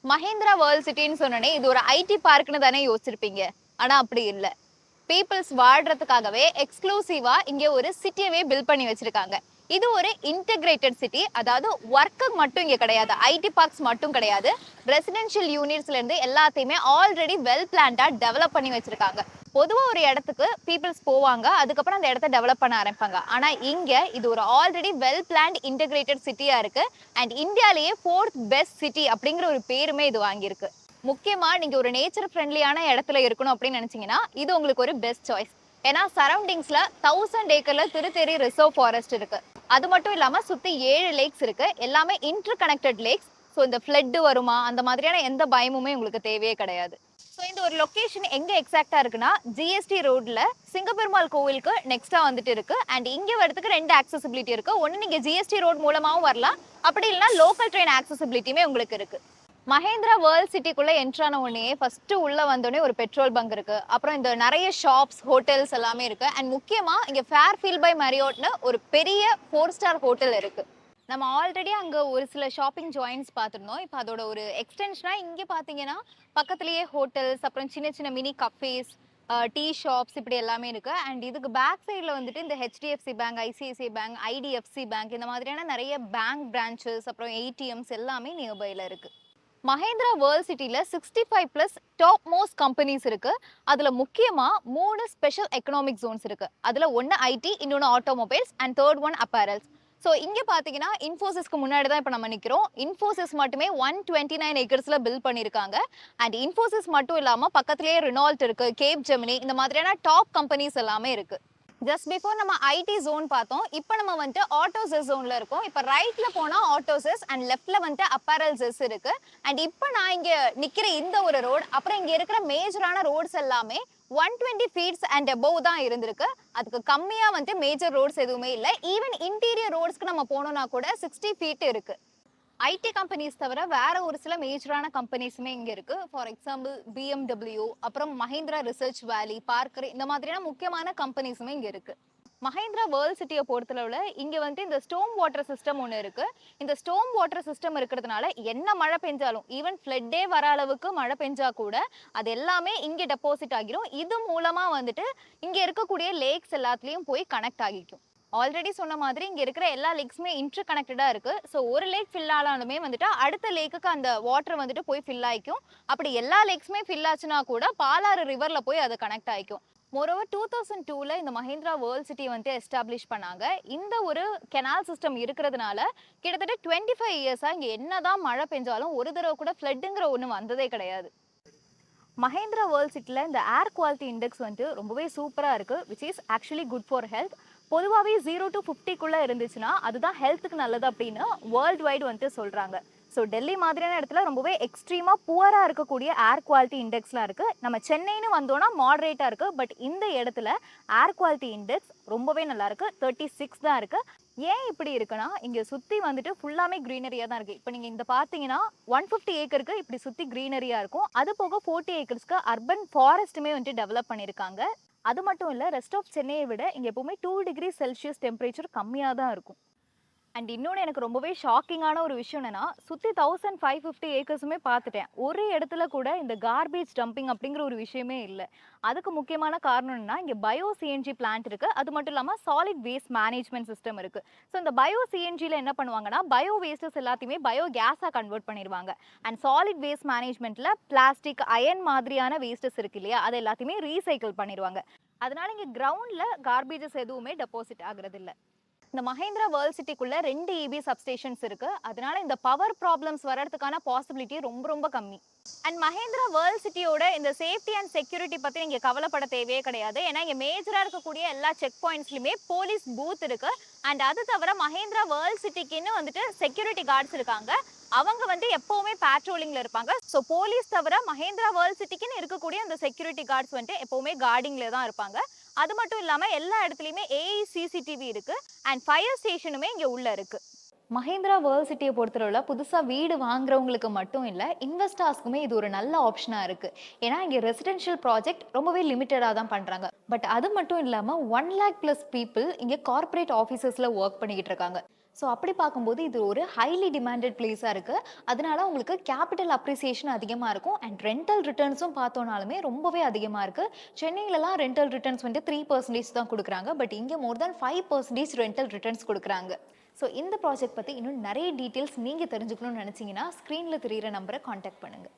Mahindra world சிட்டின்னு சொன்னோனே இது ஒரு ஐடி பார்க்னு தானே யோசிச்சிருப்பீங்க. ஆனா அப்படி இல்ல. பீப்பிள்ஸ் வாழ்றதுக்காகவே எக்ஸ்க்ளூசிவா இங்க ஒரு சிட்டியவே பில்ட் பண்ணி வச்சிருக்காங்க. இது ஒரு இன்டகிரேட்டட் சிட்டி. அதாவது ஒர்க்கு மட்டும் இங்க கிடையாது, ஐடி பார்க்ஸ் மட்டும் கிடையாது. ரெசிடென்ஷியல் யூனிட்ஸ்ல இருந்து எல்லாத்தையுமே ஆல்ரெடி வெல் பிளான்டா டெவலப் பண்ணி வச்சிருக்காங்க. பொதுவா ஒரு இடத்துக்கு பீப்புள்ஸ் போவாங்க, அதுக்கப்புறம் அந்த இடத்த டெவலப் பண்ண ஆரம்பிப்பாங்க. ஆனா இங்க இது ஒரு ஆல்ரெடி வெல் பிளான்ட் இன்டகிரேட்டட் சிட்டியா இருக்கு. அண்ட் இந்தியாலேயே 4th பெஸ்ட் சிட்டி அப்படிங்கிற ஒரு பேருமே இது வாங்கியிருக்கு. முக்கியமா நீங்க ஒரு நேச்சர் ஃப்ரெண்ட்லியான இடத்துல இருக்கணும் அப்படின்னு நினைச்சீங்கன்னா இது உங்களுக்கு ஒரு பெஸ்ட் சாய்ஸ். ஏன்னா சரௌண்டிங்ஸ்ல 1000 ஏக்கர்ல திருத்தேரி ரிசர்வ் ஃபாரஸ்ட் இருக்கு. அது மட்டும் இல்லாம சுத்தி 7 லேக்ஸ் இருக்கு. எல்லாமே இன்டர் கனெக்டட் லேக்ஸ். ஸோ இந்த ஃப்ளட் வருமா அந்த மாதிரியான எந்த பயமுமே உங்களுக்கு தேவையே கிடையாது. ஸோ இந்த ஒரு லொகேஷன் எங்க எக்ஸாக்டா இருக்குன்னா ஜிஎஸ்டி ரோட்ல சிங்கப்பெருமாள் கோவிலுக்கு நெக்ஸ்டா வந்துட்டு இருக்கு. அண்ட் இங்க வரதுக்கு 2 ஆக்சசிபிலிட்டி இருக்கு. ஒன்னு நீங்க ஜிஎஸ்டி ரோட் மூலமாவும் வரலாம், அப்படி இல்லைன்னா லோக்கல் ட்ரெயின் ஆக்சசிபிலிட்டியுமே உங்களுக்கு இருக்கு. மஹேந்திரா வேர்ல்ட் சிட்டிக்குள்ள என்ட்ரான உடனே ஃபர்ஸ்ட் உள்ள வந்தோடனே ஒரு பெட்ரோல் பங்க் இருக்கு. அப்புறம் இந்த நிறைய ஷாப்ஸ் ஹோட்டல்ஸ் எல்லாமே இருக்கு. அண்ட் முக்கியமா இங்க ஃபேர்ஃபீல்ட் பை மேரியோட்னு ஒரு பெரிய 4 ஸ்டார் ஹோட்டல் இருக்கு. நம்ம ஆல்ரெடி அங்க ஒரு சில ஷாப்பிங் ஜாயின்ஸ் பார்த்துருந்தோம். இப்போ அதோட ஒரு எக்ஸ்டென்ஷனா இங்க பாத்தீங்கன்னா பக்கத்துலயே ஹோட்டல்ஸ், அப்புறம் சின்ன சின்ன மினி கஃபேஸ், டீ ஷாப்ஸ் இப்படி எல்லாமே இருக்கு. அண்ட் இதுக்கு பேக் சைட்ல வந்துட்டு இந்த HDFC bank, ICICI bank, IDFC bank இந்த மாதிரியான நிறைய பேங்க் பிரான்ச்சஸ், அப்புறம் ஏடிஎம்ஸ் எல்லாமே நியர்பைல இருக்கு. மஹேந்திரா வேர்ல்ட் சிட்டில 65+ டாப் மோஸ்ட் கம்பெனிஸ் இருக்கு. அதுல முக்கியமா 3 ஸ்பெஷல் எக்கனாமிக் ஜோன்ஸ் இருக்கு. அதுல ஒன்னு ஐடி, இன்னொன்னு automobiles and third one apparels. So இங்க பாத்தீங்கன்னா இன்ஃபோசிஸ்க்கு முன்னாடி தான் இப்போ நம்ம நிக்கிறோம். இன்ஃபோசிஸ் மட்டுமே 129 ஏக்கர்ஸ்ல பில்ட் பண்ணிருக்காங்க. அண்ட் இன்ஃபோசிஸ் மட்டும் இல்லாம பக்கத்திலேயே ரினால்ட் இருக்கு, கேப் ஜெமினி இந்த மாதிரியான டாப் கம்பெனிஸ் எல்லாமே இருக்கு. ஜஸ்ட் பிஃபோர் நம்ம ஐடி ஜோன் பார்த்தோம். இப்போ நம்ம வந்துட்டு ஆட்டோசெஸ் ஜோன்ல இருக்கோம். இப்போ ரைட்ல போனா ஆட்டோசெஸ் அண்ட் லெஃப்ட்ல வந்துட்டு அப்பேரல்ஸஸ் இருக்கு. அண்ட் இப்போ நான் இங்க நிக்கிற இந்த ஒரு ரோடு, அப்புறம் இங்க இருக்கிற மேஜரான ரோட்ஸ் எல்லாமே 120 ஃபீட்ஸ் அண்ட் அபோவ் தான் இருந்திருக்கு. அதுக்கு கம்மியா வந்துட்டு மேஜர் ரோட்ஸ் எதுவுமே இல்லை. ஈவன் இன்டீரியர் ரோட்ஸ்க்கு நம்ம போனோம்னா கூட 60 ஃபீட் இருக்கு. ஐடி கம்பெனிஸ் தவிர வேற ஒரு சில மேஜரான கம்பெனிஸுமே இங்க இருக்கு. ஃபார் எக்ஸாம்பிள் பிஎம்டபிள்யூ, அப்புறம் மஹேந்திரா ரிசர்ச் வேலி, பார்க்கர் இந்த மாதிரியான முக்கியமான கம்பெனிஸுமே இங்க இருக்கு. மஹேந்திரா வேர்ல்ட் சிட்டியை பொறுத்தளவுல இங்க வந்துட்டு இந்த ஸ்டோம் வாட்டர் சிஸ்டம் ஒன்று இருக்கு. இந்த ஸ்டோம் வாட்டர் சிஸ்டம் இருக்கிறதுனால என்ன மழை பெஞ்சாலும், ஈவன் ஃப்ளட்டே வர அளவுக்கு மழை பெஞ்சா கூட அது எல்லாமே இங்க டெபாசிட் ஆகிரும். இது மூலமா வந்துட்டு இங்க இருக்கக்கூடிய லேக்ஸ் எல்லாத்துலயும் போய் கனெக்ட் ஆகிக்கும். ஆல்ரெடி சொன்ன மாதிரி இங்க இருக்கிற எல்லா லேக்ஸுமே இன்டர் கனெக்டடா இருக்கு. ஸோ ஒரு லேக் ஃபில் ஆனாலுமே வந்துட்டு அடுத்த லேக்குக்கு அந்த வாட்டர் வந்துட்டு போய் ஃபில் ஆயிக்கும். அப்படி எல்லா லேக்ஸுமே ஃபில் ஆச்சுன்னா கூட பாலாறு ரிவர்ல போய் அது கனெக்ட் ஆயிக்கும். மோரோவர் 2002ல இந்த மஹேந்திரா வேர்ல்ட் சிட்டி வந்து எஸ்டாப்ளிஷ் பண்ணாங்க. இந்த ஒரு கெனால் சிஸ்டம் இருக்கிறதுனால கிட்டத்தட்ட 25 இயர்ஸா இங்க என்னதான் மழை பெஞ்சாலும் ஒரு தடவை கூட ஃப்ளட்டுங்கிற ஒன்று வந்ததே கிடையாது. மஹேந்திரா வேர்ல்ட் சிட்டியில் இந்த ஏர் குவாலிட்டி இண்டெக்ஸ் வந்துட்டு ரொம்பவே சூப்பராக இருக்குது, which is actually good for health. பொதுவாகவே 0 to 50க்குள்ளே இருந்துச்சுன்னா அதுதான் ஹெல்த்துக்கு நல்லது அப்படின்னு வேர்ல்டு வைடு வந்துட்டு சொல்கிறாங்க. ஸோ டெல்லி மாதிரியான இடத்துல ரொம்பவே எக்ஸ்ட்ரீமாக புவராக இருக்கக்கூடிய ஏர் குவாலிட்டி இண்டெக்ஸ்லாம் இருக்குது. நம்ம சென்னைன்னு வந்தோன்னா மாடரேட்டாக இருக்குது. பட் இந்த இடத்துல ஏர் குவாலிட்டி இண்டெக்ஸ் ரொம்பவே நல்லாயிருக்கு, 36 தான் இருக்குது. ஏன் இப்படி இருக்குன்னா இங்கே சுற்றி வந்துட்டு ஃபுல்லாமே க்ரீனரியாக தான் இருக்குது. இப்போ நீங்கள் இந்த பார்த்தீங்கன்னா 150 ஏக்கருக்கு இப்படி சுற்றி க்ரீனரியாக இருக்கும். அது போக 40 ஏக்கர்ஸ்க்கு அர்பன் ஃபாரஸ்ட்டுமே வந்துட்டு டெவலப் பண்ணியிருக்காங்க. அது மட்டும் இல்லை, ரெஸ்ட் ஆஃப் சென்னையை விட இங்கே எப்போவுமே 2 டிகிரி செல்சியஸ் டெம்பரேச்சர் கம்மியாக தான் இருக்கும். அண்ட் இன்னொன்று எனக்கு ரொம்பவே ஷாக்கிங்கான ஒரு விஷயம் என்னன்னா, சுற்றி 1550 ஏக்கர்ஸுமே பார்த்துட்டேன். ஒரு இடத்துல கூட இந்த கார்பேஜ் டம்பிங் அப்படிங்கிற ஒரு விஷயமே இல்லை. அதுக்கு முக்கியமான காரணம் என்னன்னா, இங்கே பயோ சிஎன்ஜி பிளான்ட் இருக்குது. அது மட்டும் இல்லாமல் சாலிட் வேஸ்ட் மேனேஜ்மெண்ட் சிஸ்டம் இருக்குது. ஸோ இந்த பயோ சிஎன்ஜியில் என்ன பண்ணுவாங்கன்னா, பயோ வேஸ்டஸ் எல்லாத்தையுமே பயோ கேஸாக கன்வெர்ட் பண்ணிடுவாங்க. அண்ட் சாலிட் வேஸ்ட் மேனேஜ்மெண்ட்டில் பிளாஸ்டிக், அயன் மாதிரியான வேஸ்டஸ் இருக்கு இல்லையா, அது எல்லாத்தையுமே ரீசைக்கிள் பண்ணிடுவாங்க. அதனால இங்கே கிரவுண்டில் கார்பேஜஸ் எதுவுமே டெபாசிட் ஆகுறது இல்லை. இந்த மஹேந்திரா வேர்ல்ட் சிட்டிக்குள்ள 2 இபி சப்ஸ்டேஷன்ஸ் இருக்கு. அதனால இந்த பவர் ப்ராப்ளம்ஸ் வரதுக்கான பாசிபிலிட்டி ரொம்ப ரொம்ப கம்மி. அண்ட் மஹேந்திரா வேர்ல்ட் சிட்டியோட இந்த சேஃப்டி அண்ட் செக்யூரிட்டி பத்தி நீங்க கவலைப்பட தேவையே கிடையாது. ஏன்னா இங்க மேஜரா இருக்கக்கூடிய எல்லா செக் பாயிண்ட்ஸ்லயுமே போலீஸ் பூத் இருக்கு. அண்ட் அது தவிர மஹேந்திரா வேர்ல்ட் சிட்டிக்குன்னு வந்துட்டு செக்யூரிட்டி கார்ட்ஸ் இருக்காங்க. அவங்க வந்து எப்பவுமே பேட்ரோலிங்ல இருப்பாங்க. ஸோ போலீஸ் தவிர மஹேந்திரா வேர்ல்ட் சிட்டிக்குன்னு இருக்கக்கூடிய அந்த செக்யூரிட்டி கார்ட்ஸ் வந்துட்டு எப்பவுமே கார்டிங்ல தான் இருப்பாங்க. அது மட்டும் இல்லாம எல்லா இடத்துலயுமே ஏஐ சிசிடிவி இருக்கு. அண்ட் ஃபயர் ஸ்டேஷனுமே இங்க உள்ள இருக்கு. மஹேந்திரா வேர்ல்ட் சிட்டியை பொறுத்தளவுல புதுசாக வீடு வாங்குறவங்களுக்கு மட்டும் இல்லை, இன்வெஸ்டர்ஸ்க்குமே இது ஒரு நல்ல ஆப்ஷனாக இருக்குது. ஏன்னா இங்கே ரெசிடென்ஷியல் ப்ராஜெக்ட் ரொம்பவே லிமிட்டடாக தான் பண்ணுறாங்க. பட் அது மட்டும் இல்லாமல் 1 lakh+ பீப்புள் இங்கே கார்ப்பரேட் ஆஃபீஸஸில் ஒர்க் பண்ணிக்கிட்டு இருக்காங்க. ஸோ அப்படி பார்க்கும்போது இது ஒரு ஹைலி டிமாண்டட் பிளேஸாக இருக்குது. அதனால உங்களுக்கு கேபிட்டல் அப்ரிசியேஷன் அதிகமாக இருக்கும். அண்ட் ரெண்டல் ரிட்டர்ன்ஸும் பார்த்தோம்னாலுமே ரொம்பவே அதிகமாக இருக்குது. சென்னையிலலாம் ரெண்டல் ரிட்டர்ன்ஸ் வந்து 3% தான் கொடுக்குறாங்க. பட் இங்கே மோர் தேன் 5% ரெண்டல் ரிட்டர்ன்ஸ் கொடுக்குறாங்க. ஸோ இந்த ப்ராஜெக்ட் பற்றி இன்னும் நிறைய டீட்டெயில்ஸ் நீங்கள் தெரிஞ்சுக்கணும்னு நினச்சிங்கன்னா ஸ்க்ரீனில் தெரியிற நம்பரை காண்டாக்ட் பண்ணுங்கள்.